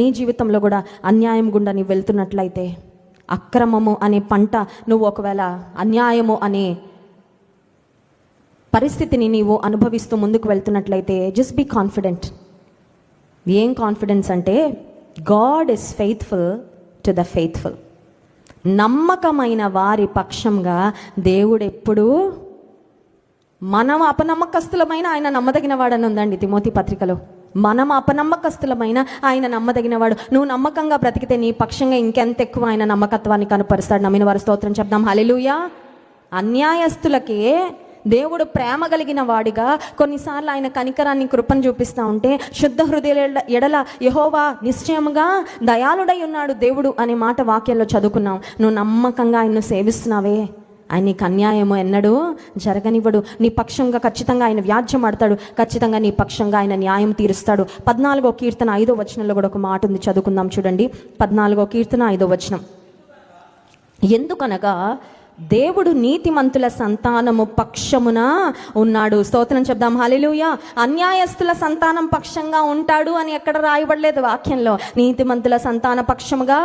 నీ జీవితంలో కూడా అన్యాయం గుండా నీవు వెళ్తున్నట్లయితే, అక్రమము అనే పంట నువ్వు ఒకవేళ అన్యాయము అనే పరిస్థితిని నీవు అనుభవిస్తూ ముందుకు వెళ్తున్నట్లయితే, జస్ట్ బీ కాన్ఫిడెంట్. ఏం కాన్ఫిడెన్స్ అంటే, God is faithful to the faithful. నమ్మకమైన వారి పక్షంగా దేవుడు ఎప్పుడూ, మనం అపనమ్మకస్తులమైన ఆయన నమ్మదగిన వాడని ఉందండి తిమోతి పత్రికలో. మనం అపనమ్మకస్తులమైన ఆయన నమ్మదగినవాడు. నువ్వు నమ్మకంగా బ్రతికితే నీ పక్షంగా ఇంకెంత ఎక్కువ ఆయన నమ్మకత్వాన్ని కనపరుస్తాడు. నమ్మిన వారి స్తోత్రం చెప్దాం, హల్లెలూయా. అన్యాయస్తులకే దేవుడు ప్రేమ కలిగిన వాడిగా కొన్నిసార్లు ఆయన కనికరాన్ని, కృపను చూపిస్తూ ఉంటే, శుద్ధ హృదయ ఎడల యెహోవా నిశ్చయముగా దయాళుడై ఉన్నాడు దేవుడు అనే మాట వాక్యాల్లో చదువుకున్నాం. నువ్వు నమ్మకంగా ఆయన్ను సేవిస్తున్నావే, ఆయన నీకు అన్యాయము ఎన్నడూ జరగనివ్వడు. నీ పక్షంగా ఖచ్చితంగా ఆయన వ్యాజ్యం ఆడతాడు. ఖచ్చితంగా నీ పక్షంగా ఆయన న్యాయం తీరుస్తాడు. 14వ కీర్తన 5వ వచనంలో కూడా ఒక మాట ఉంది, చదువుకుందాం చూడండి. 14వ కీర్తన 5వ వచనం. ఎందుకనగా దేవుడు నీతిమంతుల సంతానము పక్షమున ఉన్నాడు. స్తోత్రం చెప్దాం, హల్లెలూయా. అన్యాయస్తుల సంతానం పక్షంగా ఉంటాడు అని ఎక్కడ రాయబడలేదు వాక్యంలో. నీతిమంతుల సంతాన పక్షముగా